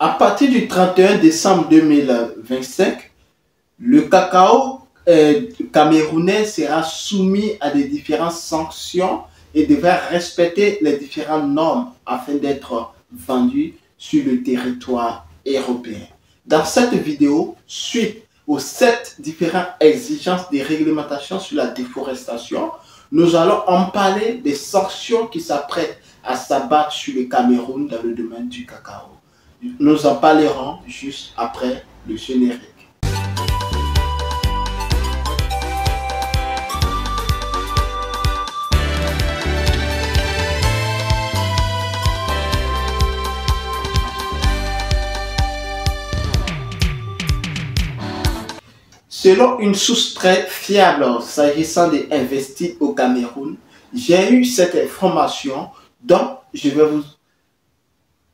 À partir du 31 décembre 2025, le cacao camerounais sera soumis à des différentes sanctions et devra respecter les différentes normes afin d'être vendu sur le territoire européen. Dans cette vidéo, suite aux 7 différentes exigences des réglementations sur la déforestation, nous allons en parler des sanctions qui s'apprêtent à s'abattre sur le Cameroun dans le domaine du cacao. Nous en parlerons juste après le générique. Selon une source très fiable s'agissant des investis au Cameroun, j'ai eu cette information dont je vais vous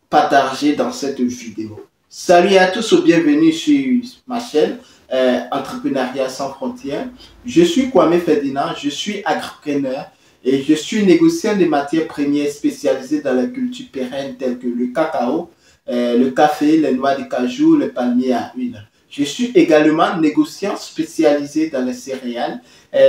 partager dans cette vidéo. Salut à tous, bienvenue sur ma chaîne Entrepreneuriat sans frontières. Je suis Kwame Ferdinand, je suis agripreneur et je suis négociant des matières premières spécialisées dans la culture pérenne telles que le cacao, le café, les noix de cajou, le palmier à huile. Je suis également négociant spécialisé dans les céréales.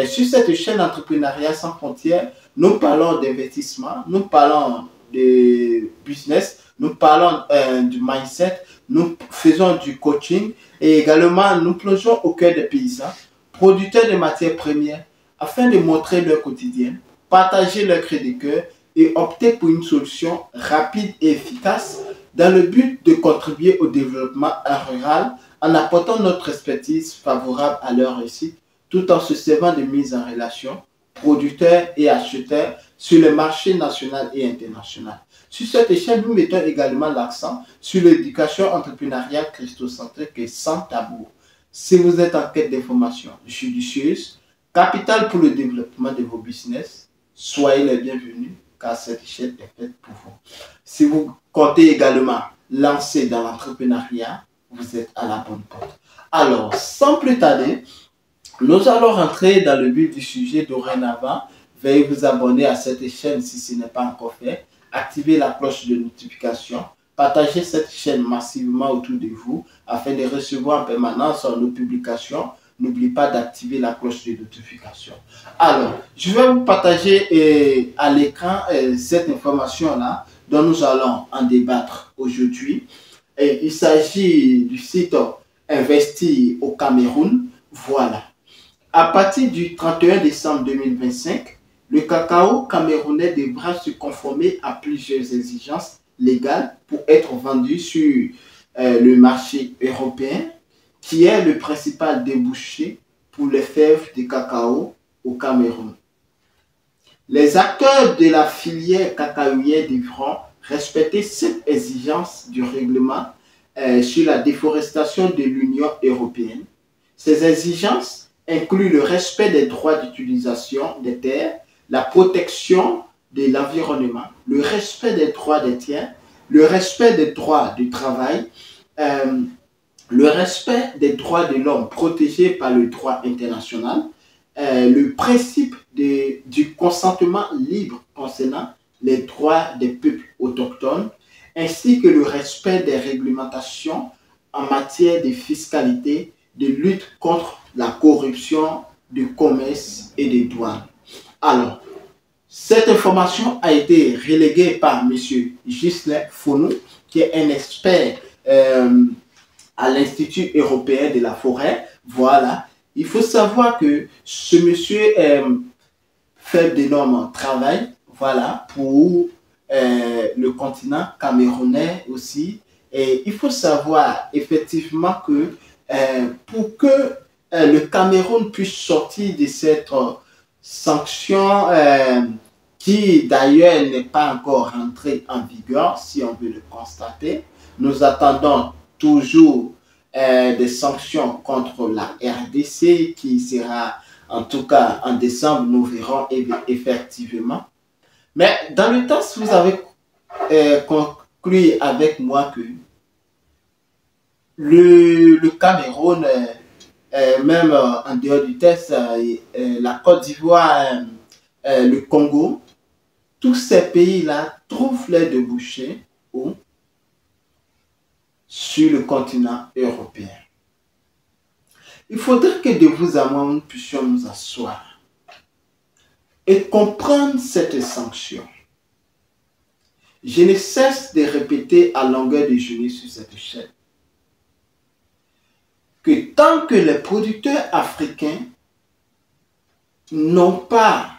Sur cette chaîne Entrepreneuriat sans frontières, nous parlons d'investissement, nous parlons de business, nous parlons du mindset, nous faisons du coaching et également nous plongeons au cœur des paysans, producteurs de matières premières, afin de montrer leur quotidien, partager leur cri de cœur et opter pour une solution rapide et efficace dans le but de contribuer au développement rural en apportant notre expertise favorable à leur réussite, tout en se servant de mise en relation producteurs et acheteurs sur le marché national et international. Sur cette échelle, nous mettons également l'accent sur l'éducation entrepreneuriale christocentrique et sans tabou. Si vous êtes en quête d'informations judicieuses, capitales pour le développement de vos business, soyez les bienvenus car cette chaîne est faite pour vous. Si vous comptez également lancer dans l'entrepreneuriat, vous êtes à la bonne porte. Alors, sans plus tarder, nous allons rentrer dans le vif du sujet dorénavant. Veuillez vous abonner à cette chaîne si ce n'est pas encore fait. Activez la cloche de notification. Partagez cette chaîne massivement autour de vous afin de recevoir en permanence nos publications. N'oubliez pas d'activer la cloche de notification. Alors, je vais vous partager à l'écran cette information-là dont nous allons en débattre aujourd'hui. Il s'agit du site Investi au Cameroun. Voilà. À partir du 31 décembre 2025, le cacao camerounais devra se conformer à plusieurs exigences légales pour être vendu sur le marché européen, qui est le principal débouché pour les fèves de cacao au Cameroun. Les acteurs de la filière cacaoyère devront respecter cette exigence du règlement sur la déforestation de l'Union européenne. Ces exigences incluent le respect des droits d'utilisation des terres, la protection de l'environnement, le respect des droits des tiers, le respect des droits du travail, le respect des droits de l'homme protégés par le droit international, le principe du consentement libre concernant les droits des peuples autochtones, ainsi que le respect des réglementations en matière de fiscalité, de lutte contre la corruption, du commerce et des douanes. Alors, cette information a été reléguée par M. Ghislain Fonou, qui est un expert à l'Institut européen de la forêt. Voilà. Il faut savoir que ce monsieur fait d'énormes travail, voilà, pour le continent camerounais aussi. Et il faut savoir effectivement que pour que le Cameroun puisse sortir de cette sanction qui d'ailleurs n'est pas encore rentrée en vigueur, si on veut le constater, nous attendons toujours des sanctions contre la RDC qui sera en tout cas en décembre, nous verrons effectivement. Mais dans le temps, si vous avez conclu avec moi que le Cameroun, même en dehors du test, la Côte d'Ivoire, le Congo, tous ces pays-là trouvent les débouchés où sur le continent européen. Il faudrait que de vous à moi, nous puissions nous asseoir et comprendre cette sanction. Je ne cesse de répéter à longueur de journée sur cette chaîne que tant que les producteurs africains n'ont pas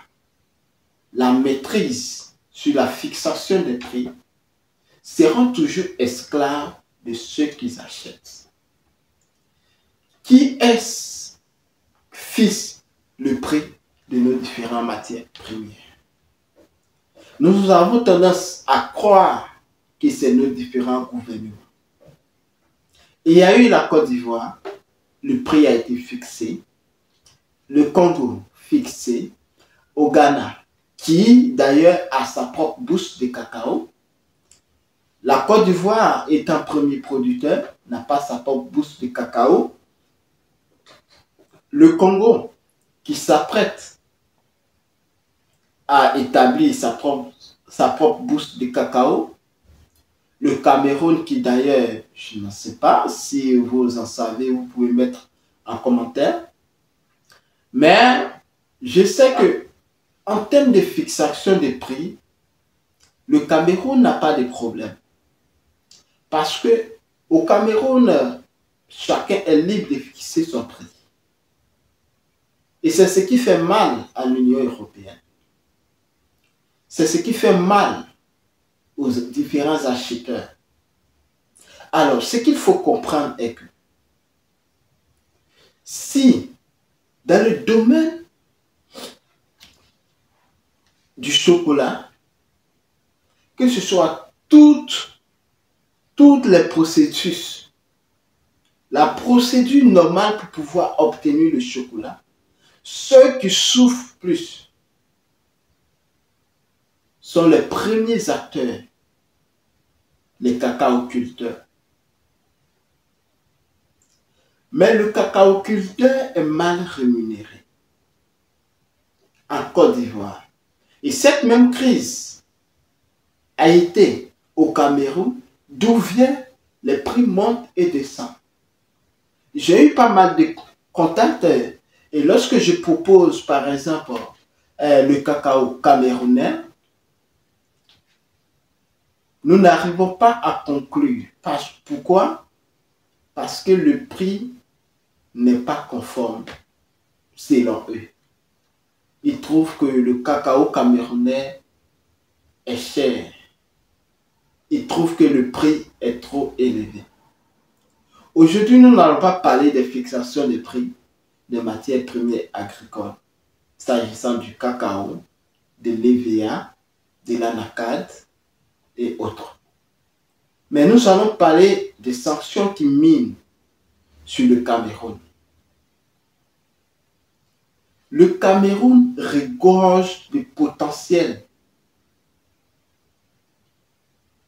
la maîtrise sur la fixation des prix, seront toujours esclaves de ceux qu'ils achètent. Qui est-ce fixe le prix de nos différentes matières premières? Nous avons tendance à croire que c'est nos différents gouvernements. Il y a eu la Côte d'Ivoire, le prix a été fixé. Le Congo, fixé. Au Ghana, qui d'ailleurs a sa propre bourse de cacao. La Côte d'Ivoire, étant premier producteur, n'a pas sa propre bourse de cacao. Le Congo, qui s'apprête à établir sa propre bourse de cacao. Le Cameroun, qui d'ailleurs, je ne sais pas si vous en savez, vous pouvez mettre en commentaire. Mais je sais que en termes de fixation des prix, le Cameroun n'a pas de problème. Parce que au Cameroun, chacun est libre de fixer son prix. Et c'est ce qui fait mal à l'Union européenne. C'est ce qui fait mal aux différents acheteurs. Alors, ce qu'il faut comprendre est que si dans le domaine du chocolat, que ce soit toutes les procédures, la procédure normale pour pouvoir obtenir le chocolat, ceux qui souffrent plus sont les premiers acteurs, les cacaoculteurs. Mais le cacaoculteur est mal rémunéré en Côte d'Ivoire. Et cette même crise a été au Cameroun, d'où vient les prix montent et descendent. J'ai eu pas mal de contacts et lorsque je propose par exemple le cacao camerounais, nous n'arrivons pas à conclure. Pourquoi? Parce que le prix n'est pas conforme selon eux. Ils trouvent que le cacao camerounais est cher. Ils trouvent que le prix est trop élevé. Aujourd'hui, nous n'allons pas parler des fixations des prix des matières premières agricoles, s'agissant du cacao, de l'EVA, de l'anacade et autres. Mais nous allons parler des sanctions qui minent sur le Cameroun. Le Cameroun regorge de potentiel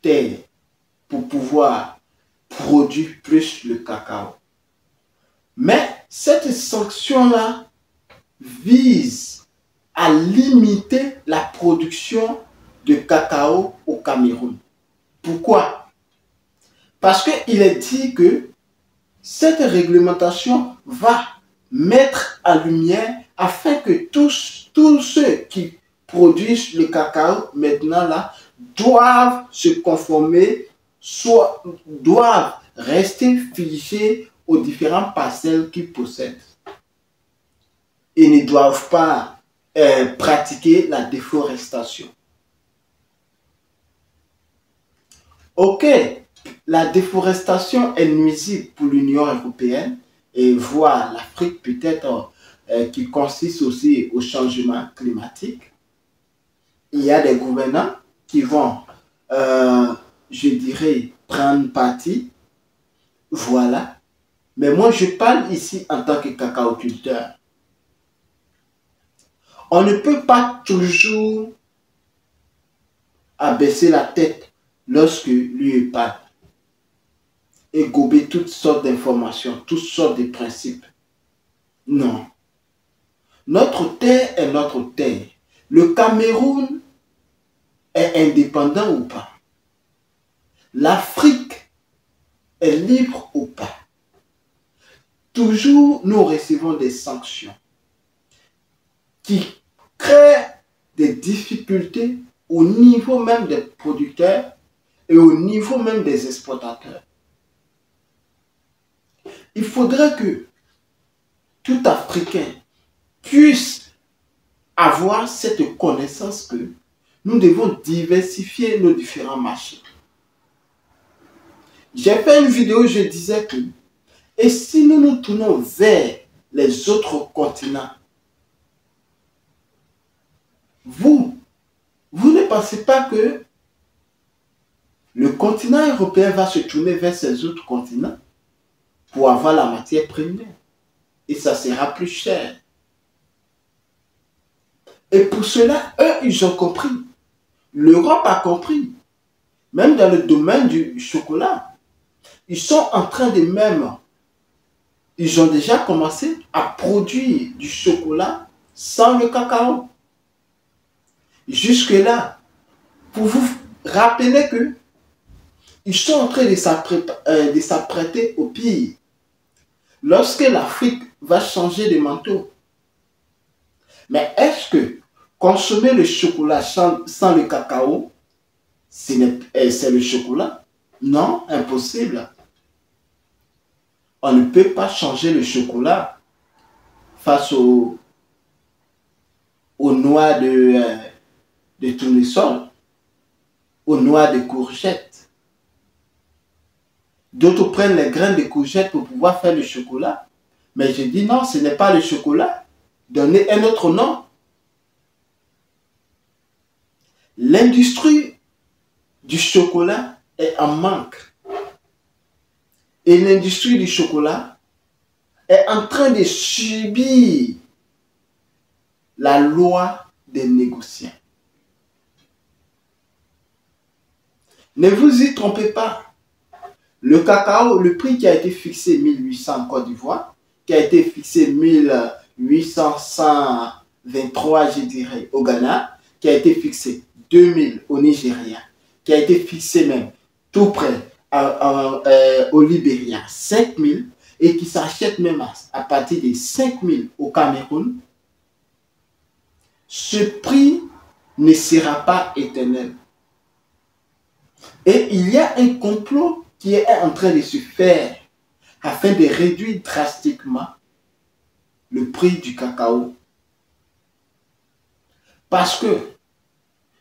terre pour pouvoir produire plus le cacao. Mais cette sanction-là vise à limiter la production de cacao au Cameroun. Pourquoi? Parce qu'il est dit que cette réglementation va mettre en lumière afin que tous ceux qui produisent le cacao maintenant là doivent se conformer, soit doivent rester figés aux différentes parcelles qu'ils possèdent et ne doivent pas pratiquer la déforestation. Ok, la déforestation est nuisible pour l'Union européenne et voire l'Afrique peut-être qui consiste aussi au changement climatique. Il y a des gouvernants qui vont, je dirais, prendre parti. Voilà. Mais moi, je parle ici en tant que cacaoculteur. On ne peut pas toujours abaisser la tête lorsque lui parle et gober toutes sortes d'informations, toutes sortes de principes. Non. Notre terre est notre terre. Le Cameroun est indépendant ou pas? L'Afrique est libre ou pas. Toujours, nous recevons des sanctions qui créent des difficultés au niveau même des producteurs et au niveau même des exploitateurs. Il faudrait que tout Africain puisse avoir cette connaissance que nous devons diversifier nos différents marchés. J'ai fait une vidéo où je disais que, et si nous nous tournons vers les autres continents, vous ne pensez pas que le continent européen va se tourner vers ces autres continents pour avoir la matière première et ça sera plus cher. Et pour cela, eux, ils ont compris. L'Europe a compris. Même dans le domaine du chocolat, ils sont en train de même, ils ont déjà commencé à produire du chocolat sans le cacao. Jusque-là, pour vous rappeler que ils sont en train de s'apprêter au pire. Lorsque l'Afrique va changer de manteau. Mais est-ce que consommer le chocolat sans le cacao, c'est le chocolat? Non, impossible. On ne peut pas changer le chocolat face aux noix de tournesol, aux noix de courgettes. D'autres prennent les graines de courgettes pour pouvoir faire le chocolat. Mais je dis non, ce n'est pas le chocolat. Donnez un autre nom. L'industrie du chocolat est en manque. Et l'industrie du chocolat est en train de subir la loi des négociants. Ne vous y trompez pas. Le cacao, le prix qui a été fixé 1800 en Côte d'Ivoire, qui a été fixé 1823, je dirais, au Ghana, qui a été fixé 2000 au Nigeria, qui a été fixé même tout près au Libéria, 5000, et qui s'achète même à partir de 5000 au Cameroun, ce prix ne sera pas éternel. Et il y a un complot qui est en train de se faire afin de réduire drastiquement le prix du cacao. Parce que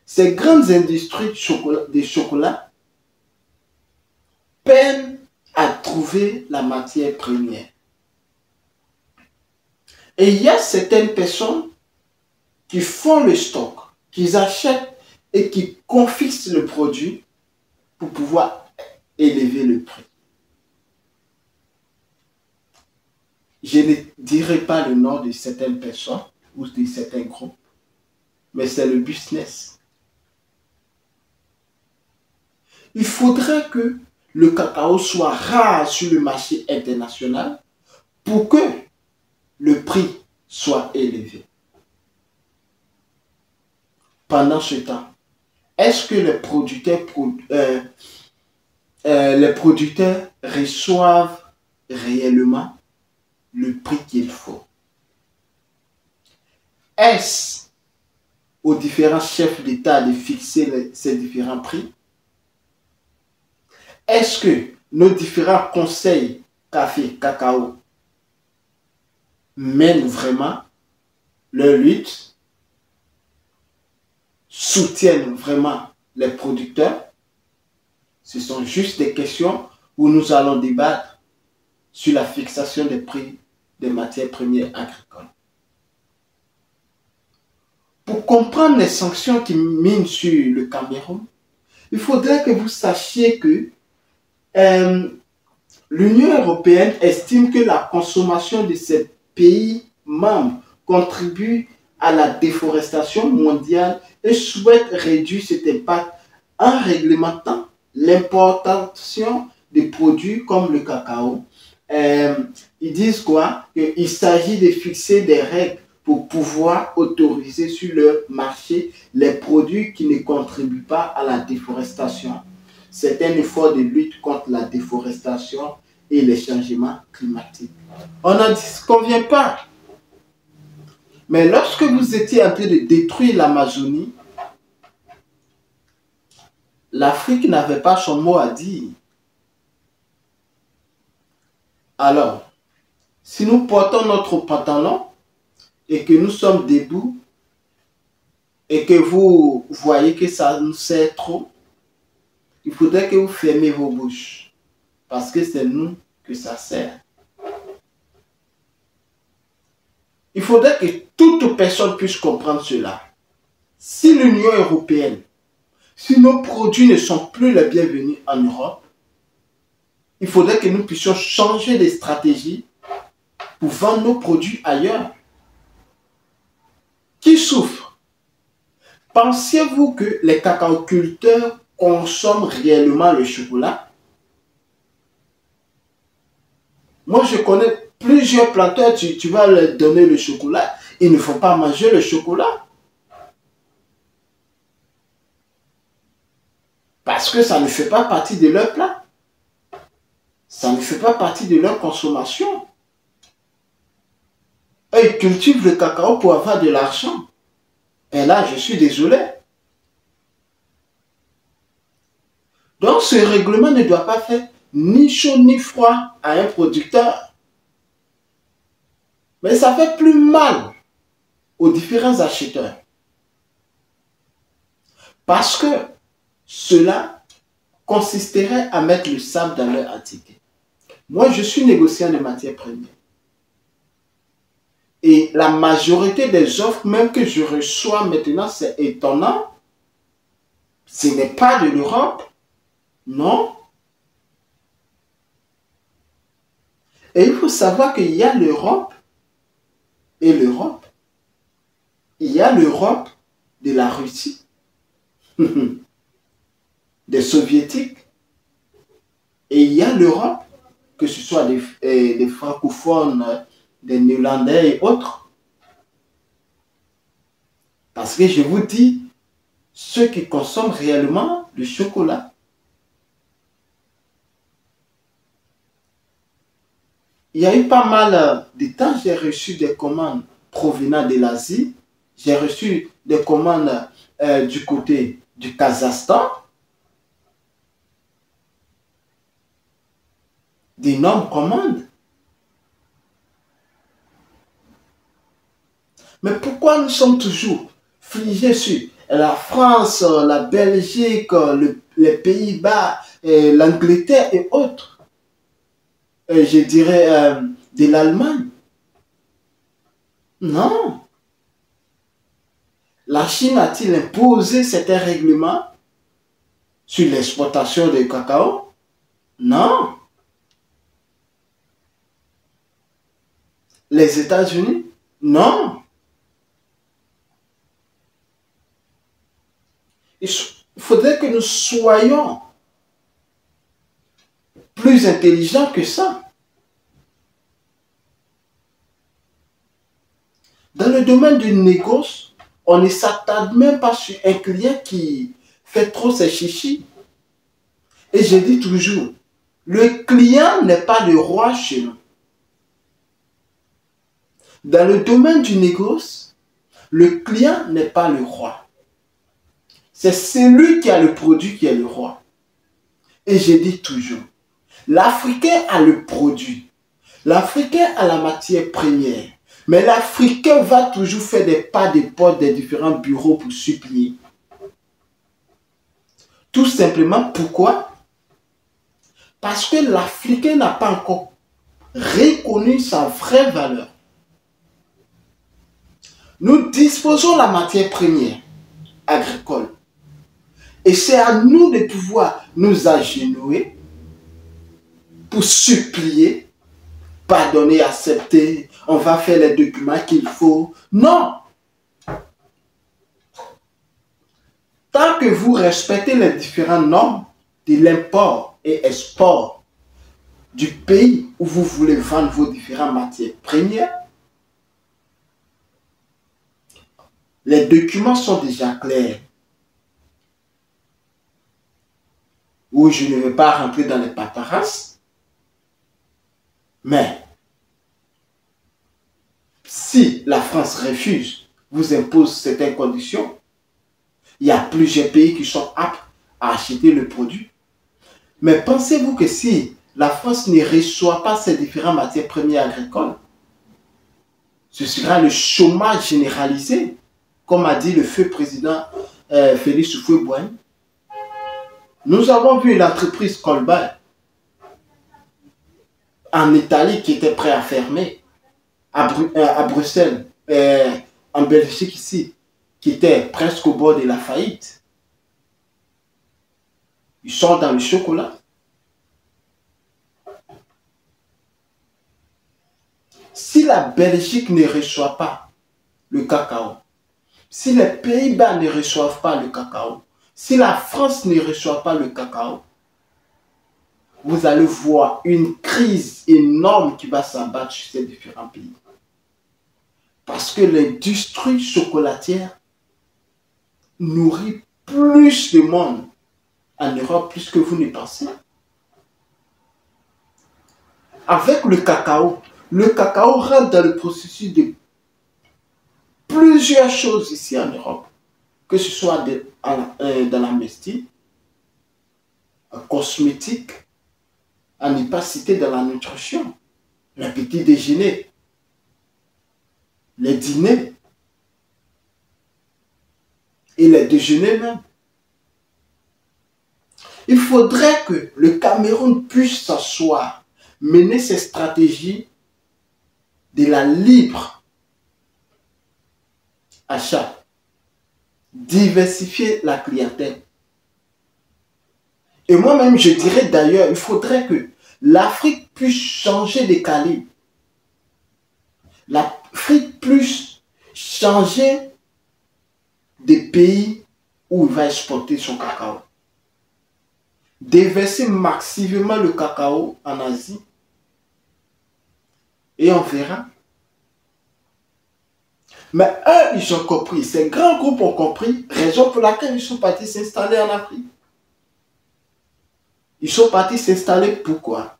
ces grandes industries de chocolat peinent à trouver la matière première. Et il y a certaines personnes qui font le stock, qui achètent et qui confisquent le produit pour pouvoir élever le prix. Je ne dirai pas le nom de certaines personnes ou de certains groupes, mais c'est le business. Il faudrait que le cacao soit rare sur le marché international pour que le prix soit élevé. Pendant ce temps, est-ce que les producteurs reçoivent réellement le prix qu'il faut? Est-ce aux différents chefs d'État de fixer ces différents prix? Est-ce que nos différents conseils café, cacao mènent vraiment leur lutte, soutiennent vraiment les producteurs? Ce sont juste des questions où nous allons débattre sur la fixation des prix des matières premières agricoles. Pour comprendre les sanctions qui minent sur le Cameroun, il faudrait que vous sachiez que l'Union européenne estime que la consommation de ces pays membres contribue à la déforestation mondiale et souhaite réduire cet impact en réglementant l'importation de produits comme le cacao. Ils disent quoi? Qu'il s'agit de fixer des règles pour pouvoir autoriser sur leur marché les produits qui ne contribuent pas à la déforestation. c'est un effort de lutte contre la déforestation et les changements climatiques. On n'en convient pas. Mais lorsque vous étiez en train de détruire l'Amazonie, l'Afrique n'avait pas son mot à dire. Alors, si nous portons notre pantalon et que nous sommes debout et que vous voyez que ça nous sert trop, il faudrait que vous fermiez vos bouches parce que c'est nous que ça sert. Il faudrait que toute personne puisse comprendre cela. Si l'Union européenne, si nos produits ne sont plus les bienvenus en Europe, il faudrait que nous puissions changer de stratégie pour vendre nos produits ailleurs. Qui souffre? Pensez-vous que les cacaoculteurs consomment réellement le chocolat? Moi, je connais plusieurs planteurs, tu vas leur donner le chocolat. Ils ne font pas manger le chocolat. Parce que ça ne fait pas partie de leur plat. Ça ne fait pas partie de leur consommation. Eux, ils cultivent le cacao pour avoir de l'argent. Et là, je suis désolé. Donc, ce règlement ne doit pas faire ni chaud ni froid à un producteur. Mais ça fait plus mal aux différents acheteurs. Parce que cela consisterait à mettre le sable dans leur article. Moi, je suis négociant de matières premières. Et la majorité des offres, même que je reçois maintenant, c'est étonnant. Ce n'est pas de l'Europe, non. Et il faut savoir qu'il y a l'Europe et l'Europe. Il y a l'Europe de la Russie, des Soviétiques. Et il y a l'Europe, que ce soit des francophones, des Néerlandais et autres. Parce que je vous dis, ceux qui consomment réellement le chocolat, il y a eu pas mal de temps, j'ai reçu des commandes provenant de l'Asie. J'ai reçu des commandes du côté du Kazakhstan. D'énormes commandes. Mais pourquoi nous sommes toujours figés sur la France, la Belgique, les Pays-Bas, l'Angleterre et autres? Je dirais de l'Allemagne. Non. La Chine a-t-il imposé certains règlements sur l'exportation de cacao? Non. Les États-Unis? Non. Il faudrait que nous soyons plus intelligents que ça. Dans le domaine du négoce, on ne s'attarde même pas sur un client qui fait trop ses chichis. Et je dis toujours, le client n'est pas le roi chez nous. Dans le domaine du négoce, le client n'est pas le roi. C'est celui qui a le produit qui est le roi. Et je dis toujours, l'Africain a le produit. L'Africain a la matière première. Mais l'Africain va toujours faire des pas de porte des différents bureaux pour supplier. Tout simplement, pourquoi? Parce que l'Africain n'a pas encore reconnu sa vraie valeur. Nous disposons de la matière première agricole. Et c'est à nous de pouvoir nous agenouiller pour supplier, pardonner, accepter, on va faire les documents qu'il faut. Non! Tant que vous respectez les différentes normes de l'import et export du pays où vous voulez vendre vos différentes matières premières, les documents sont déjà clairs. où je ne vais pas rentrer dans les paparasses. Mais si la France refuse, vous impose certaines conditions, il y a plusieurs pays qui sont aptes à acheter le produit. Mais pensez-vous que si la France ne reçoit pas ces différentes matières premières agricoles, ce sera le chômage généralisé, comme a dit le feu président Félix Houphouët-Boigny. Nous avons vu l'entreprise Colbert en Italie qui était prêt à fermer, à Bruxelles, en Belgique ici, qui était presque au bord de la faillite. Ils sont dans le chocolat. Si la Belgique ne reçoit pas le cacao, si les Pays-Bas ne reçoivent pas le cacao, si la France ne reçoit pas le cacao, vous allez voir une crise énorme qui va s'abattre sur ces différents pays. Parce que l'industrie chocolatière nourrit plus de monde en Europe, plus que vous ne pensez. Avec le cacao rentre dans le processus de plusieurs choses ici en Europe, que ce soit dans la mestie, en cosmétique, à ne pas citer dans la nutrition, le petit déjeuner, les dîners et les déjeuners même. Il faudrait que le Cameroun puisse s'asseoir, mener ses stratégies de la libre achat, diversifier la clientèle. Et moi-même, je dirais d'ailleurs, il faudrait que l'Afrique puisse changer de calibre. L'Afrique puisse changer des pays où il va exporter son cacao. Déverser massivement le cacao en Asie. Et on verra. Mais eux, ils ont compris. Ces grands groupes ont compris. Raison pour laquelle ils sont partis s'installer en Afrique. Ils sont partis s'installer pourquoi?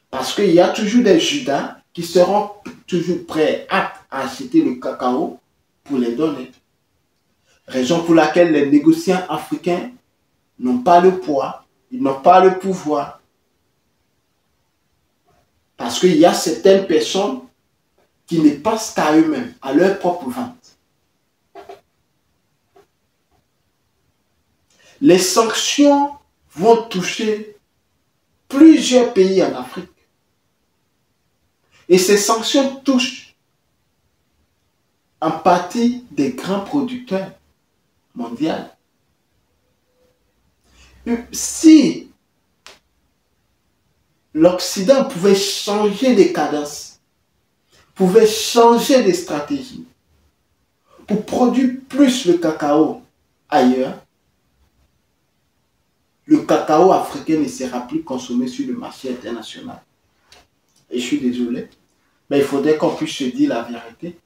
Parce qu'il y a toujours des Judas qui seront toujours prêts, aptes à acheter le cacao pour les donner. Raison pour laquelle les négociants africains n'ont pas le poids, ils n'ont pas le pouvoir. Parce qu'il y a certaines personnes qui ne pensent qu'à eux-mêmes, à leur propre vente. Les sanctions vont toucher plusieurs pays en Afrique. Et ces sanctions touchent en partie des grands producteurs mondiaux. Si l'Occident pouvait changer de cadence, pouvait changer de stratégie pour produire plus le cacao ailleurs, le cacao africain ne sera plus consommé sur le marché international. Et je suis désolé, mais il faudrait qu'on puisse se dire la vérité.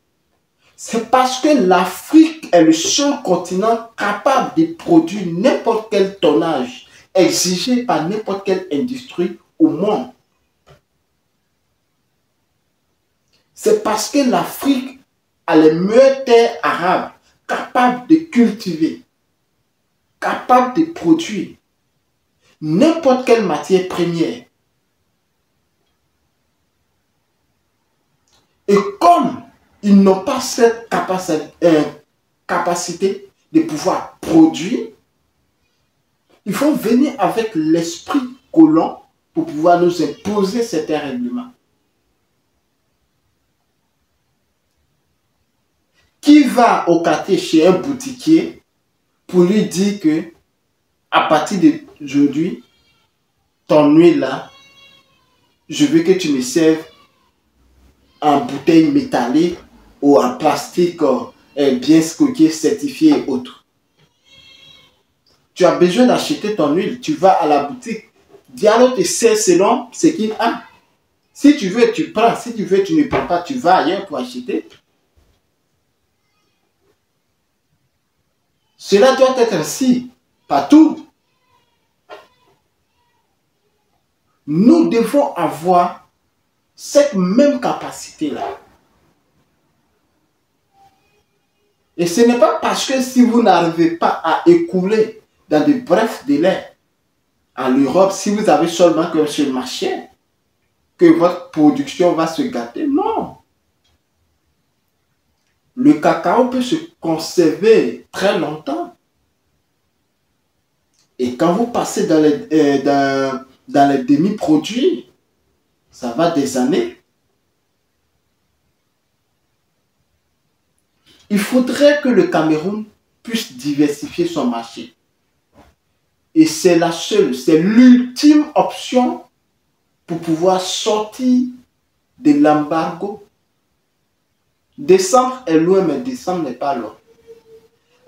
C'est parce que l'Afrique est le seul continent capable de produire n'importe quel tonnage exigé par n'importe quelle industrie au monde. C'est parce que l'Afrique a les meilleures terres arabes capables de cultiver, capables de produire n'importe quelle matière première. Et comme ils n'ont pas cette capacité de pouvoir produire, il faut venir avec l'esprit colon pour pouvoir nous imposer certains règlements. Qui va au quartier chez un boutiquier pour lui dire que à partir d'aujourd'hui, ton huile là, je veux que tu me serves en bouteille métallique ou en plastique bien scotché, certifié et autres. Tu as besoin d'acheter ton huile, tu vas à la boutique. Dialogue te sert selon ce qu'il a. Si tu veux, tu prends. Si tu veux, tu ne prends pas, tu vas ailleurs pour acheter. Cela doit être ainsi, partout. Nous devons avoir cette même capacité-là. Et ce n'est pas parce que si vous n'arrivez pas à écouler dans de brefs délais en Europe, si vous avez seulement qu'un seul marché, que votre production va se gâter. Non. Le cacao peut se conserver très longtemps. Et quand vous passez dans les demi-produits, ça va des années. Il faudrait que le Cameroun puisse diversifier son marché. Et c'est la seule, c'est l'ultime option pour pouvoir sortir de l'embargo. Décembre est loin, mais décembre n'est pas loin.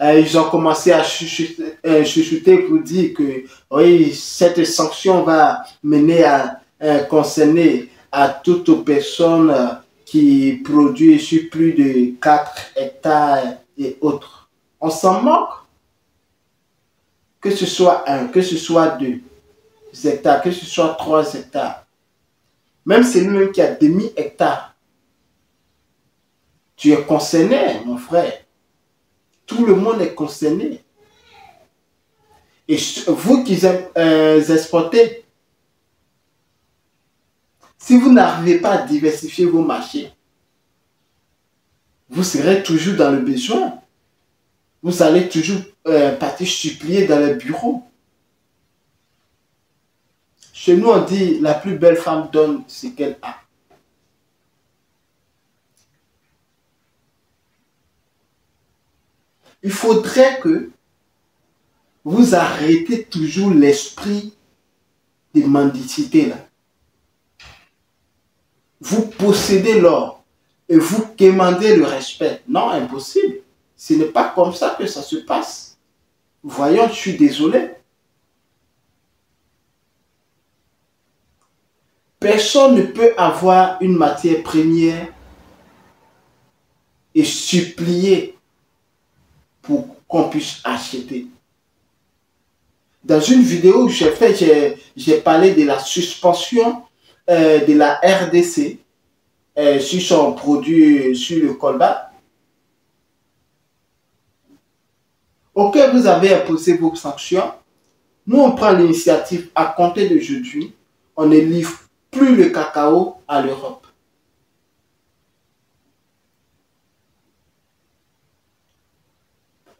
Ils ont commencé à chuchoter pour dire que oui, cette sanction va mener à concerner à toute personne qui produit sur plus de 4 hectares et autres. On s'en moque. Que ce soit 1, que ce soit 2 hectares, que ce soit 3 hectares. Même celui-même qui a demi-hectare, tu es concerné, mon frère. Tout le monde est concerné. Et vous qui exportez, si vous n'arrivez pas à diversifier vos marchés, vous serez toujours dans le besoin. Vous allez toujours partir supplier dans les bureaux. Chez nous, on dit la plus belle femme donne ce qu'elle a. Il faudrait que vous arrêtez toujours l'esprit de mendicité là. Vous possédez l'or et vous demandez le respect. Non, impossible. Ce n'est pas comme ça que ça se passe. Voyons, je suis désolé. Personne ne peut avoir une matière première et supplier pour qu'on puisse acheter. Dans une vidéo que j'ai faite, j'ai parlé de la suspension de la RDC sur son produit, sur le colba. Ok, vous avez imposé vos sanctions. Nous, on prend l'initiative à compter d'aujourd'hui. On ne livre plus le cacao à l'Europe.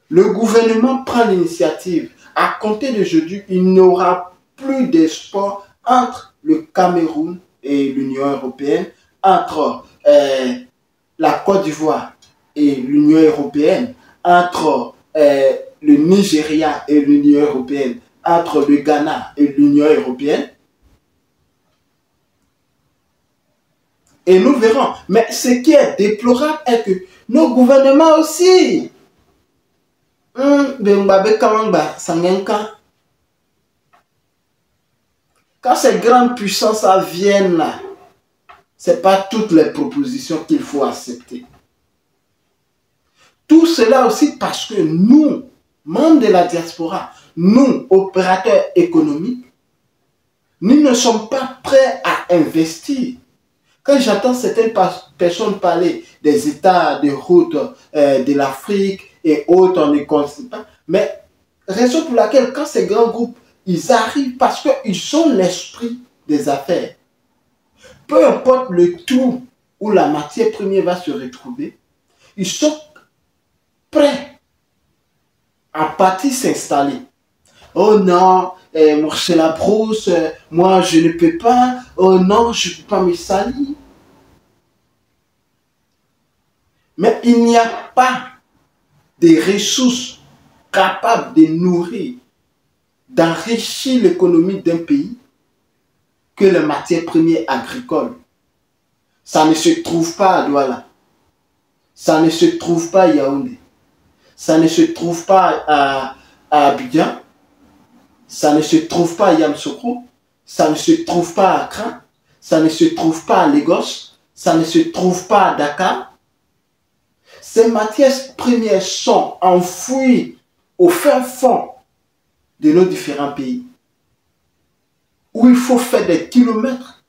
Le gouvernement prend l'initiative. À compter d'aujourd'hui, il n'y aura plus d'espoir entre le Cameroun et l'Union européenne, entre la Côte d'Ivoire et l'Union européenne, entre le Nigeria et l'Union européenne, entre le Ghana et l'Union européenne. Et nous verrons. Mais ce qui est déplorable est que nos gouvernements aussi, quand ces grandes puissances viennent là, ce n'est pas toutes les propositions qu'il faut accepter. Tout cela aussi parce que nous, membres de la diaspora, nous, opérateurs économiques, nous ne sommes pas prêts à investir. Quand j'entends certaines personnes parler des états de route de l'Afrique et autres, on ne connaît pas. Mais raison pour laquelle quand ces grands groupes, ils arrivent parce qu'ils ont l'esprit des affaires. Peu importe le trou où la matière première va se retrouver, ils sont prêts à partir s'installer. Oh non, c'est la brousse, moi je ne peux pas, oh non, je ne peux pas me salir. Mais il n'y a pas de ressources capables de nourrir, d'enrichir l'économie d'un pays que les matières premières agricoles. Ça ne se trouve pas à Douala, ça ne se trouve pas à Yaoundé, ça ne se trouve pas à Abidjan, ça ne se trouve pas à Yamoussoukro, ça ne se trouve pas à Accra, ça ne se trouve pas à Lagos, ça ne se trouve pas à Dakar. Ces matières premières sont enfouies au fin fond de nos différents pays. où il faut faire des kilomètres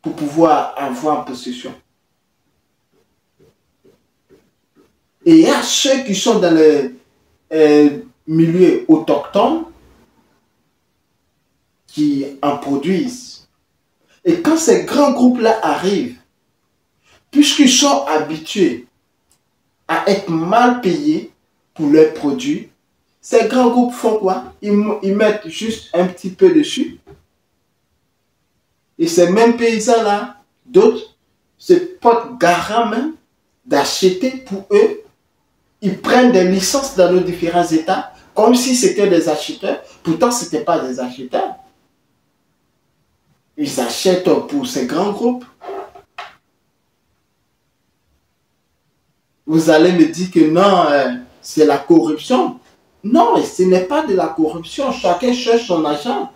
pour pouvoir avoir en possession. Et il y a ceux qui sont dans le milieu autochtone qui en produisent. Et quand ces grands groupes-là arrivent, puisqu'ils sont habitués à être mal payés pour leurs produits, ces grands groupes font quoi? Ils mettent juste un petit peu dessus. Et ces mêmes paysans-là, d'autres, se portent garant même d'acheter pour eux. Ils prennent des licences dans nos différents États, comme si c'était des acheteurs. Pourtant, ce n'étaient pas des acheteurs. Ils achètent pour ces grands groupes. Vous allez me dire que non, c'est la corruption. Non, ce n'est pas de la corruption. Chacun cherche son argent.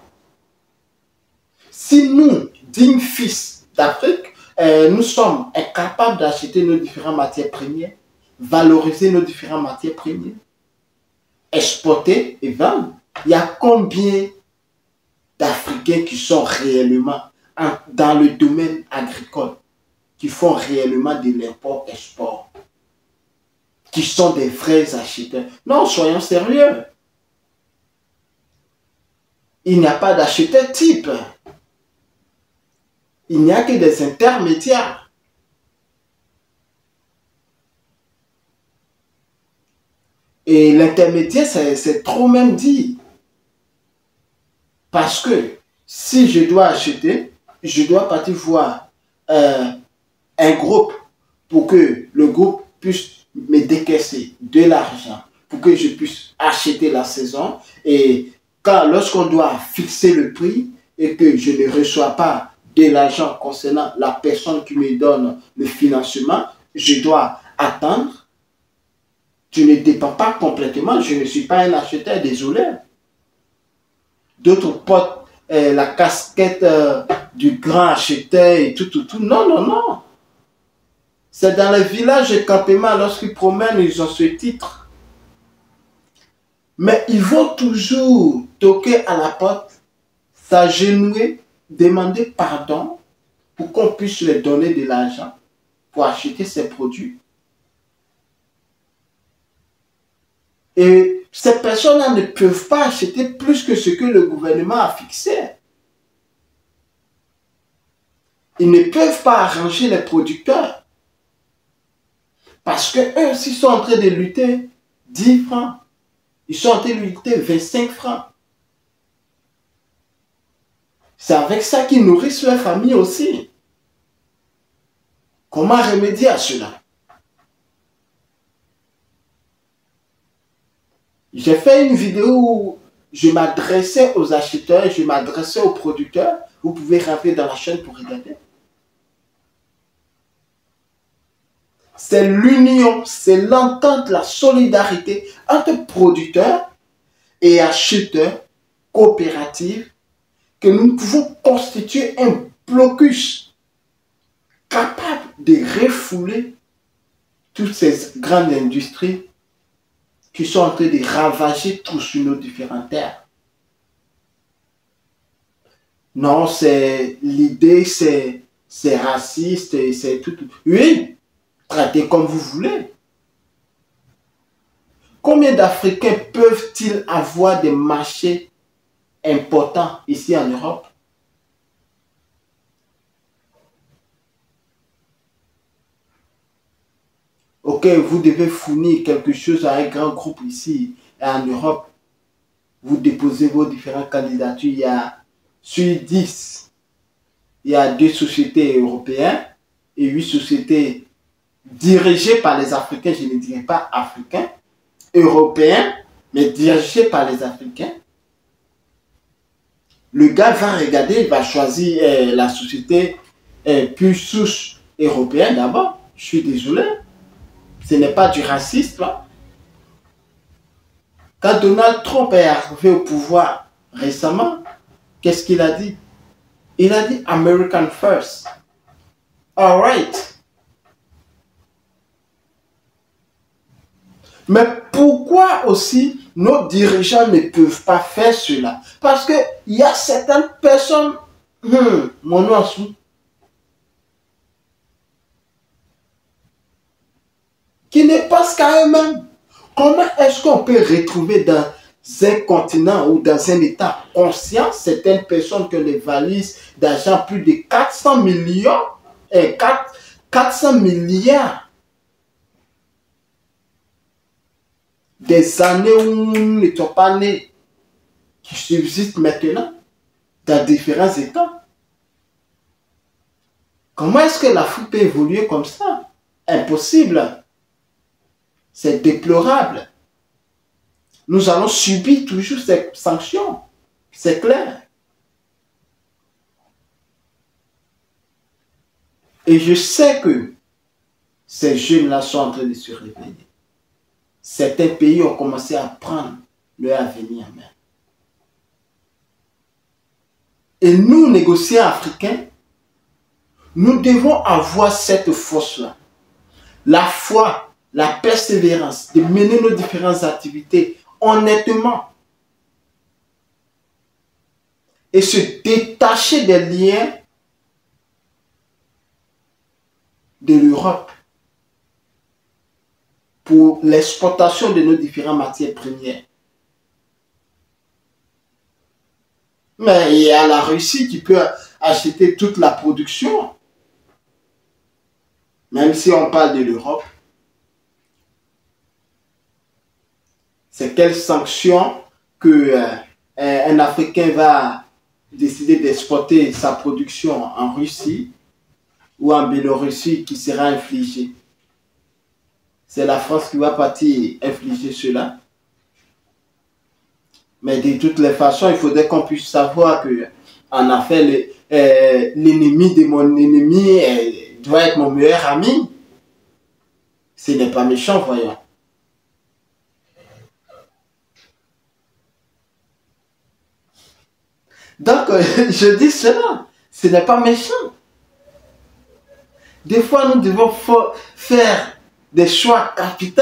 Si nous, dignes fils d'Afrique, nous sommes incapables d'acheter nos différentes matières premières, valoriser nos différentes matières premières, exporter et vendre, il y a combien d'Africains qui sont réellement dans le domaine agricole, qui font réellement de l'import-export, qui sont des vrais acheteurs? Non, soyons sérieux. Il n'y a pas d'acheteur type. Il n'y a que des intermédiaires. Et l'intermédiaire, c'est trop même dit. Parce que si je dois acheter, je dois partir voir un groupe pour que le groupe puisse me décaisser de l'argent, pour que je puisse acheter la saison. Et lorsqu'on doit fixer le prix et que je ne reçois pas de l'argent concernant la personne qui me donne le financement, je dois attendre. Je ne dépends pas complètement, je ne suis pas un acheteur, désolé. D'autres portent la casquette du grand acheteur et tout. Non, non, non. C'est dans les villages de campement, lorsqu'ils promènent, ils ont ce titre. Mais ils vont toujours toquer à la porte, s'agenouiller, demander pardon pour qu'on puisse leur donner de l'argent pour acheter ces produits. Et ces personnes-là ne peuvent pas acheter plus que ce que le gouvernement a fixé. Ils ne peuvent pas arranger les producteurs. Parce qu'eux aussi sont en train de lutter 10 francs. Ils sont en train de lutter 25 francs. C'est avec ça qu'ils nourrissent leur famille aussi. Comment remédier à cela? J'ai fait une vidéo où je m'adressais aux acheteurs, je m'adressais aux producteurs. Vous pouvez rentrer dans la chaîne pour regarder. C'est l'union, c'est l'entente, la solidarité entre producteurs et acheteurs coopératifs que nous pouvons constituer un blocus capable de refouler toutes ces grandes industries qui sont en train de ravager tout sur nos différentes terres. Non, c'est l'idée, c'est raciste, c'est tout. Oui, traitez comme vous voulez. Combien d'Africains peuvent-ils avoir des marchés importants ici en Europe? Ok, vous devez fournir quelque chose à un grand groupe ici en Europe. Vous déposez vos différentes candidatures. Il y a sur 10, il y a 2 sociétés européennes et 8 sociétés dirigées par les Africains. Je ne dirais pas africains, européens, mais dirigées par les Africains. Le gars va regarder, il va choisir la société plus souche européenne d'abord. Je suis désolé. Ce n'est pas du racisme. Quand Donald Trump est arrivé au pouvoir récemment, qu'est-ce qu'il a dit? Il a dit American First. All right. Mais pourquoi aussi nos dirigeants ne peuvent pas faire cela? Parce qu'il y a certaines personnes, mon nom qui ne pensent qu'à eux-mêmes. Comment est-ce qu'on peut retrouver dans un continent ou dans un état conscient certaines personnes que les valises d'argent, plus de 400 millions et 400 milliards des années où nous n'étions pas nés, qui subsistent maintenant dans différents états? Comment est-ce que l'Afrique peut évoluer comme ça? Impossible. C'est déplorable. Nous allons subir toujours ces sanctions. C'est clair. Et je sais que ces jeunes-là sont en train de se réveiller. Certains pays ont commencé à prendre leur avenir en main. Et nous, négociants africains, nous devons avoir cette force-là. La foi, la persévérance de mener nos différentes activités honnêtement et se détacher des liens de l'Europe pour l'exportation de nos différentes matières premières. Mais il y a la Russie qui peut acheter toute la production. Même si on parle de l'Europe. C'est quelle sanction que un Africain va décider d'exporter sa production en Russie ou en Biélorussie qui sera infligée? C'est la France qui va partir infliger cela. Mais de toutes les façons, il faudrait qu'on puisse savoir que en affaires, l'ennemi de mon ennemi doit être mon meilleur ami. Ce n'est pas méchant, voyons. Donc, je dis cela, ce n'est pas méchant. Des fois, nous devons faire des choix capitaux.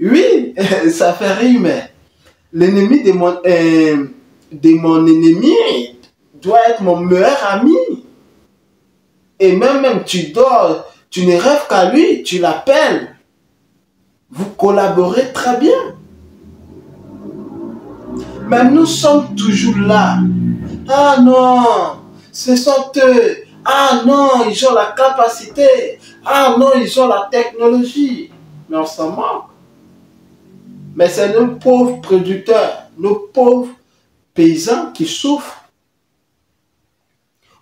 Oui, ça fait rire, mais l'ennemi de mon ennemi doit être mon meilleur ami. Et même tu dors, tu ne rêves qu'à lui, tu l'appelles. Vous collaborez très bien. Mais nous sommes toujours là. Ah non, ce sont eux. Ah non, ils ont la capacité. Ah non, ils ont la technologie. Mais on s'en moque. Mais c'est nos pauvres producteurs, nos pauvres paysans qui souffrent.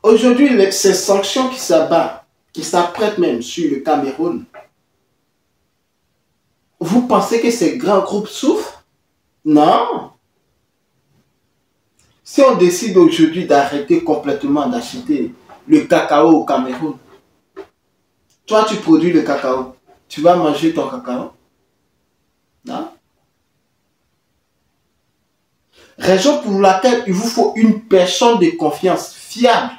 Aujourd'hui, ces sanctions qui s'abattent, qui s'apprêtent même sur le Cameroun, vous pensez que ces grands groupes souffrent? Non. Si on décide aujourd'hui d'arrêter complètement d'acheter le cacao au Cameroun, toi tu produis le cacao, tu vas manger ton cacao? Non. Raison pour laquelle il vous faut une personne de confiance fiable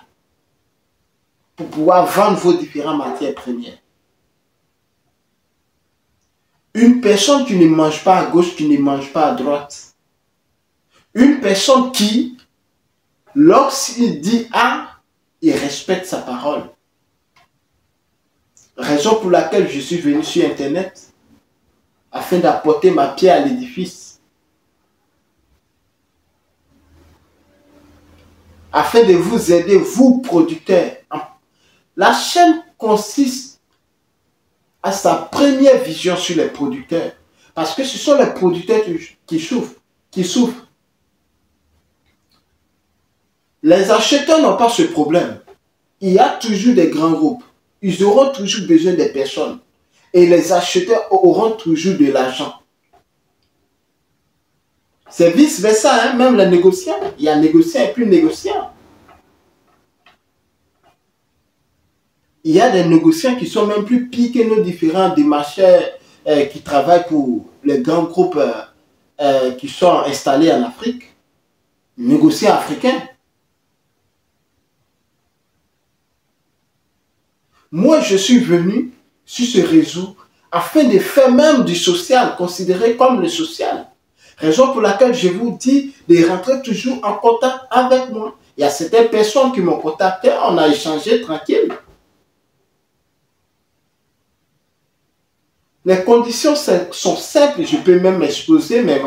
pour pouvoir vendre vos différentes matières premières. Une personne qui ne mange pas à gauche, qui ne mange pas à droite. Une personne qui, lorsqu'il dit A, il respecte sa parole. Raison pour laquelle je suis venu sur Internet, afin d'apporter ma pierre à l'édifice. Afin de vous aider, vous producteurs. La chaîne consiste à sa première vision sur les producteurs. Parce que ce sont les producteurs qui souffrent. Les acheteurs n'ont pas ce problème. Il y a toujours des grands groupes. Ils auront toujours besoin des personnes. Et les acheteurs auront toujours de l'argent. C'est vice-versa, hein? Même les négociants. Il y a négociants et plus négociants. Il y a des négociants qui sont même plus pires que nos différents démarcheurs qui travaillent pour les grands groupes qui sont installés en Afrique. Négociants africains. Moi, je suis venu sur ce réseau afin de faire même du social, considéré comme le social. Raison pour laquelle je vous dis de rentrer toujours en contact avec moi. Il y a certaines personnes qui m'ont contacté, on a échangé tranquille. Les conditions sont simples, je peux même m'exposer, mais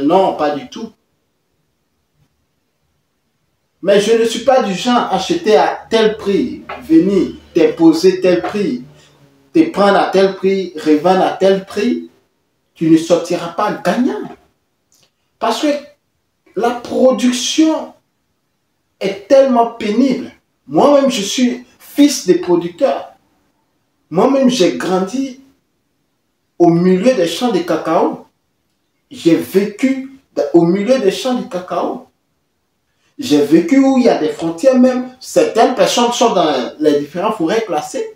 non, pas du tout. Mais je ne suis pas du genre à acheter à tel prix, venir t'imposer tel prix, te prendre à tel prix, revendre à tel prix, tu ne sortiras pas gagnant. Parce que la production est tellement pénible. Moi-même, je suis fils de producteur. Moi-même, j'ai grandi au milieu des champs de cacao. J'ai vécu au milieu des champs de cacao. J'ai vécu où il y a des frontières même. Certaines personnes sont dans les différentes forêts classées.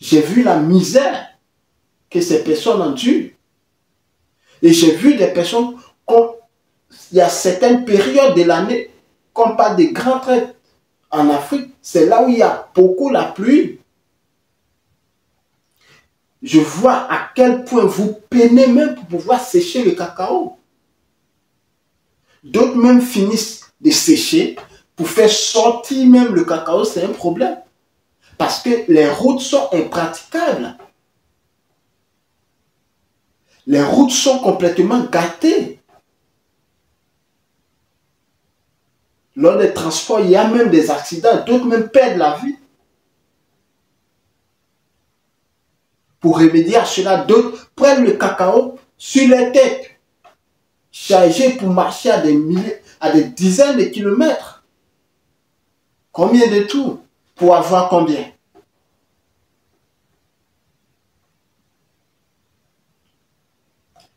J'ai vu la misère que ces personnes endurent. Et j'ai vu des personnes, il y a certaines périodes de l'année, qu'on parle de grands traits en Afrique, c'est là où il y a beaucoup la pluie. Je vois à quel point vous peinez même pour pouvoir sécher le cacao. D'autres même finissent de sécher pour faire sortir même le cacao, c'est un problème. Parce que les routes sont impraticables. Les routes sont complètement gâtées. Lors des transports, il y a même des accidents. D'autres même perdent la vie. Pour remédier à cela, d'autres prennent le cacao sur les têtes, chargés pour marcher à des dizaines de kilomètres. Combien de tours? Pour avoir combien?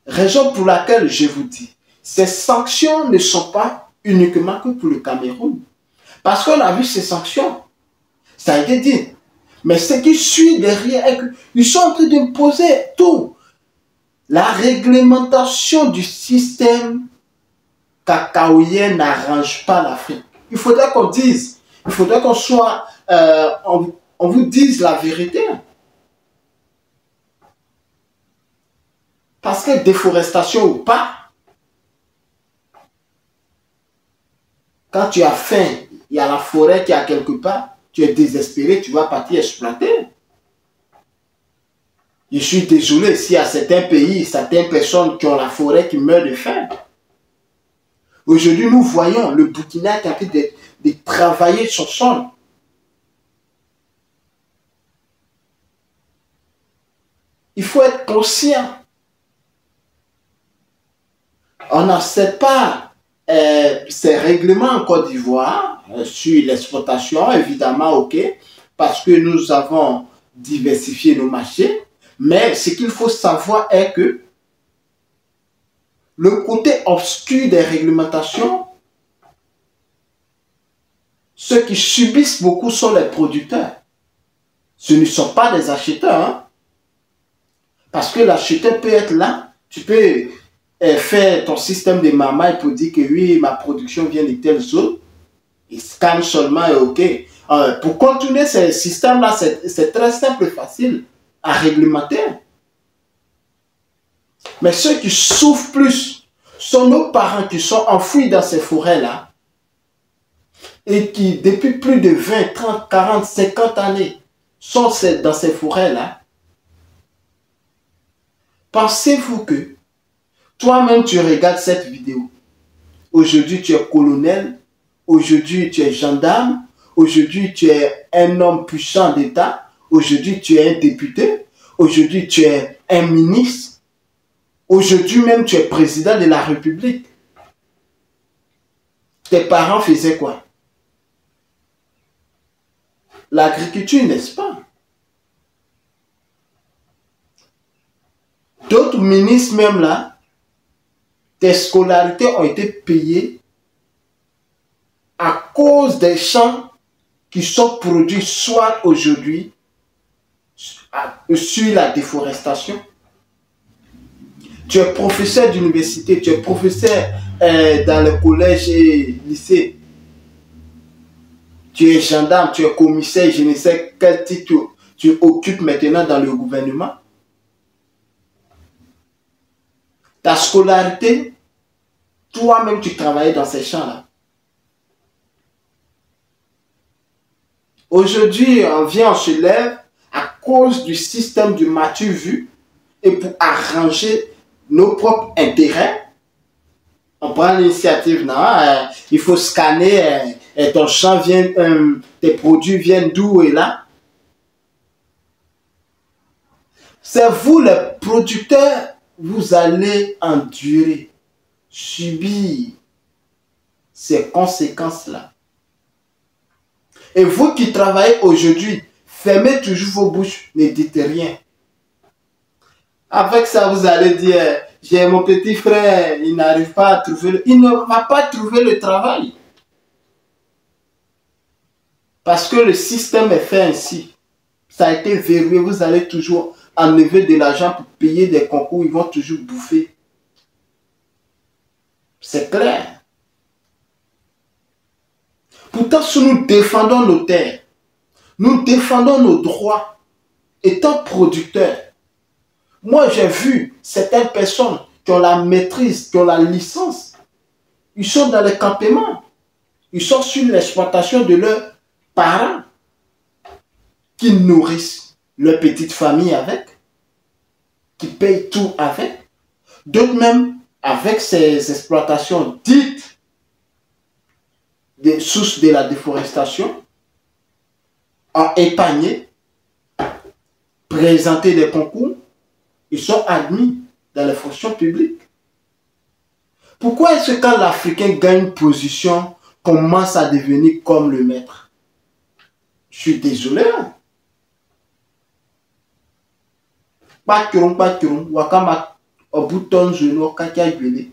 Raison pour laquelle je vous dis, ces sanctions ne sont pas uniquement que pour le Cameroun. Parce qu'on a vu ces sanctions, ça a été dit. Mais ce qui suit derrière, ils sont en train d'imposer tout. La réglementation du système cacaoyen n'arrange pas l'Afrique. Il faudrait qu'on dise, il faudrait qu'on soit, on vous dise la vérité. Parce que déforestation ou pas, quand tu as faim, il y a la forêt qui est quelque part, tu es désespéré, tu vas partir exploiter. Je suis désolé s'il y a certains pays, certaines personnes qui ont la forêt qui meurent de faim. Aujourd'hui, nous voyons le Burkina qui est en train de travailler son sol. Il faut être conscient. On n'accepte pas ces règlements en Côte d'Ivoire sur l'exploitation, évidemment, ok, parce que nous avons diversifié nos marchés. Mais ce qu'il faut savoir est que le côté obscur des réglementations, ceux qui subissent beaucoup sont les producteurs. Ce ne sont pas des acheteurs. Hein? Parce que l'acheteur peut être là, tu peux faire ton système de marmaille pour dire que oui, ma production vient de telle zone. Il scanne seulement et ok. Pour continuer ce système-là, c'est très simple et facile à réglementer. Mais ceux qui souffrent plus sont nos parents qui sont enfouis dans ces forêts-là et qui, depuis plus de 20, 30, 40, 50 années, sont dans ces forêts-là. Pensez-vous que toi-même, tu regardes cette vidéo. Aujourd'hui, tu es colonel. Aujourd'hui, tu es gendarme. Aujourd'hui, tu es un homme puissant d'État. Aujourd'hui, tu es un député. Aujourd'hui, tu es un ministre. Aujourd'hui même, tu es président de la République. Tes parents faisaient quoi? L'agriculture, n'est-ce pas? D'autres ministres même là, tes scolarités ont été payées à cause des champs qui sont produits soit aujourd'hui sur la déforestation. Tu es professeur d'université, tu es professeur dans le collège et lycée. Tu es gendarme, tu es commissaire, je ne sais quel titre tu occupes maintenant dans le gouvernement. Ta scolarité, toi-même tu travaillais dans ces champs-là. Aujourd'hui, on vient, on se lève à cause du système du m'as-tu vu et pour arranger nos propres intérêts. On prend l'initiative, non, il faut scanner, ton champ vient, tes produits viennent d'où et là. C'est vous les producteurs, vous allez endurer, subir ces conséquences-là. Et vous qui travaillez aujourd'hui, fermez toujours vos bouches, ne dites rien. Avec ça, vous allez dire, j'ai mon petit frère, il n'arrive pas à trouver, il ne va pas trouver le travail. Parce que le système est fait ainsi. Ça a été verrouillé, vous allez toujours enlever de l'argent pour payer des concours, ils vont toujours bouffer. C'est clair. Pourtant, si nous défendons nos terres, nous défendons nos droits, étant producteurs. Moi, j'ai vu certaines personnes qui ont la maîtrise, qui ont la licence. Ils sont dans les campements. Ils sont sur l'exploitation de leurs parents qui nourrissent leur petite famille avec, qui payent tout avec. D'autres même, avec ces exploitations dites des sources de la déforestation, ont épargné, présenté des concours, ils sont admis dans les fonctions publiques. Pourquoi est-ce que quand l'Africain gagne une position, commence à devenir comme le maître? Je suis désolé. Wakama, au bouton genou, kakia gueulé.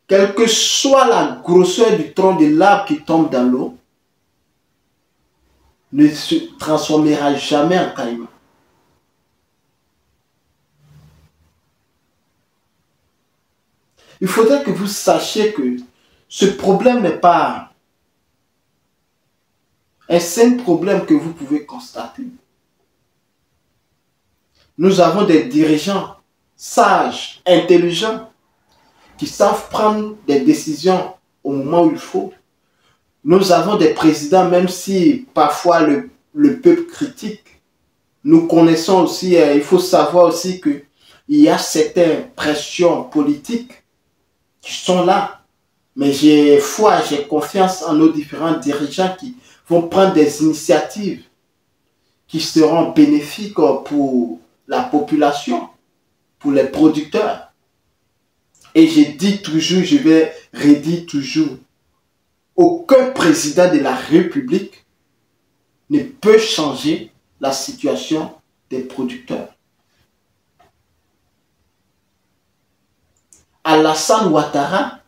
Quelle que soit la grosseur du tronc de l'arbre qui tombe dans l'eau, ne se transformera jamais en caillou. Il faudrait que vous sachiez que ce problème n'est pas un simple problème que vous pouvez constater. Nous avons des dirigeants sages, intelligents, qui savent prendre des décisions au moment où il faut. Nous avons des présidents, même si parfois le peuple critique. Nous connaissons aussi, il faut savoir aussi qu'il y a certaines pressions politiques qui sont là. Mais j'ai foi, j'ai confiance en nos différents dirigeants qui vont prendre des initiatives qui seront bénéfiques pour la population, pour les producteurs. Et je dis toujours, je vais redire toujours, aucun président de la République ne peut changer la situation des producteurs. Alassane Ouattara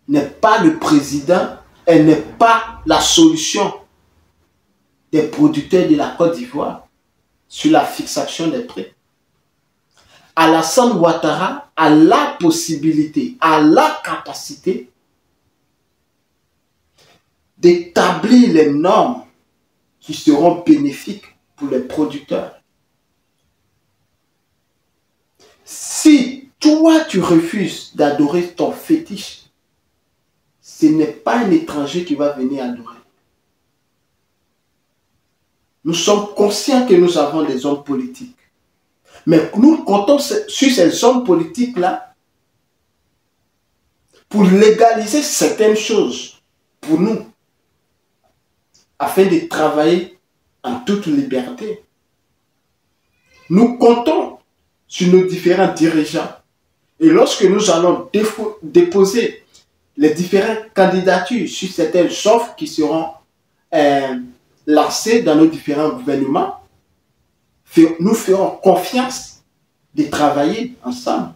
n'est pas le président, elle n'est pas la solution des producteurs de la Côte d'Ivoire sur la fixation des prix. Alassane Ouattara a la possibilité, a la capacité d'établir les normes qui seront bénéfiques pour les producteurs. Si toi tu refuses d'adorer ton fétiche, ce n'est pas un étranger qui va venir adorer. Nous sommes conscients que nous avons des hommes politiques. Mais nous comptons sur ces hommes politiques-là pour légaliser certaines choses pour nous, afin de travailler en toute liberté. Nous comptons sur nos différents dirigeants. Et lorsque nous allons déposer les différentes candidatures sur certaines offres qui seront lancées dans nos différents gouvernements, nous ferons confiance de travailler ensemble.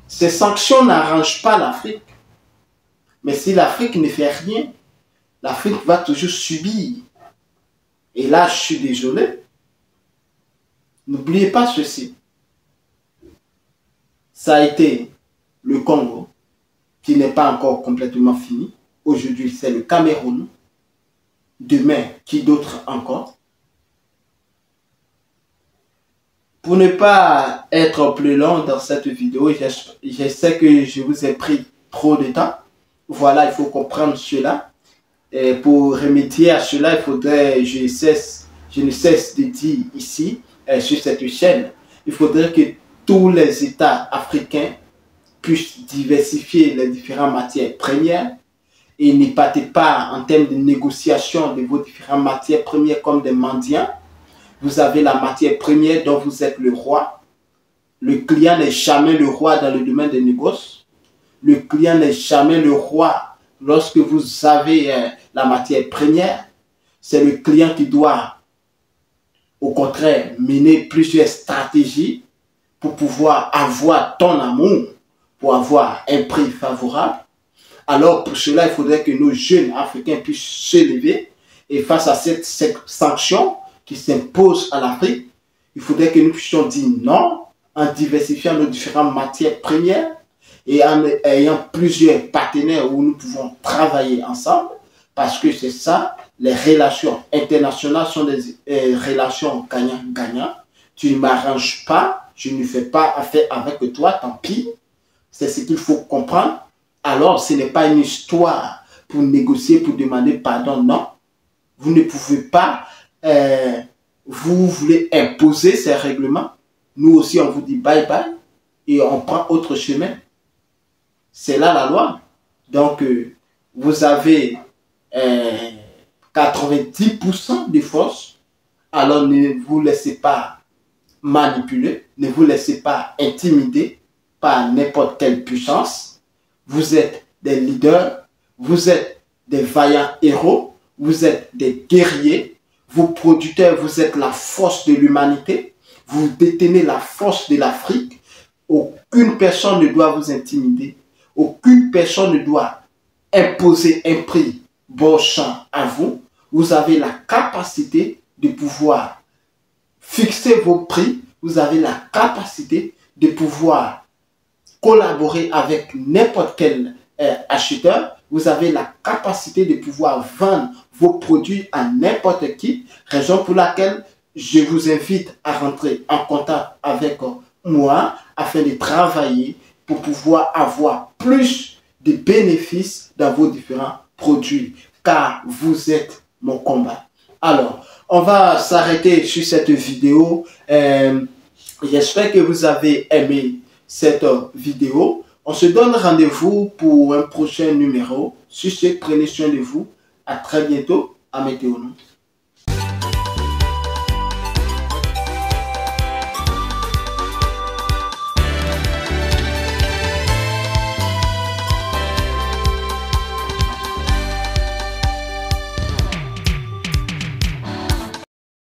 Ces sanctions n'arrangent pas l'Afrique. Mais si l'Afrique ne fait rien, l'Afrique va toujours subir. Et là, je suis désolé. N'oubliez pas ceci. Ça a été le Congo. qui n'est pas encore complètement fini. Aujourd'hui, c'est le Cameroun. Demain, qui d'autre encore? Pour ne pas être plus long dans cette vidéo, je sais que je vous ai pris trop de temps. Voilà, il faut comprendre cela. Et pour remédier à cela, il faudrait, je ne cesse de dire ici, sur cette chaîne, il faudrait que tous les États africains puissent diversifier les différentes matières premières et ne partez pas en termes de négociation de vos différentes matières premières comme des mendiants. Vous avez la matière première dont vous êtes le roi. Le client n'est jamais le roi dans le domaine des négoces. Le client n'est jamais le roi lorsque vous avez la matière première. C'est le client qui doit, au contraire, mener plusieurs stratégies pour pouvoir avoir ton amour, pour avoir un prix favorable. Alors, pour cela, il faudrait que nos jeunes Africains puissent se lever et face à cette sanction qui s'impose à l'Afrique, il faudrait que nous puissions dire non en diversifiant nos différentes matières premières et en ayant plusieurs partenaires où nous pouvons travailler ensemble parce que c'est ça, les relations internationales sont des relations gagnant-gagnant. Tu ne m'arranges pas, je ne fais pas affaire avec toi, tant pis. C'est ce qu'il faut comprendre. Alors, ce n'est pas une histoire pour négocier, pour demander pardon, non. Vous ne pouvez pas, vous voulez imposer ces règlements. Nous aussi, on vous dit bye bye et on prend autre chemin. C'est là la loi. Donc, vous avez 90% de force. Alors, ne vous laissez pas manipuler, ne vous laissez pas intimider par n'importe quelle puissance. Vous êtes des leaders, vous êtes des vaillants héros, vous êtes des guerriers, vos producteurs, vous êtes la force de l'humanité, vous détenez la force de l'Afrique. Aucune personne ne doit vous intimider, aucune personne ne doit imposer un prix borchant à vous. Vous avez la capacité de pouvoir fixer vos prix, vous avez la capacité de pouvoir collaborer avec n'importe quel acheteur, vous avez la capacité de pouvoir vendre vos produits à n'importe qui, raison pour laquelle je vous invite à rentrer en contact avec moi afin de travailler pour pouvoir avoir plus de bénéfices dans vos différents produits, car vous êtes mon combat. Alors, on va s'arrêter sur cette vidéo. J'espère que vous avez aimé cette vidéo. On se donne rendez-vous pour un prochain numéro. Sur ce, prenez soin de vous. À très bientôt. À Météo.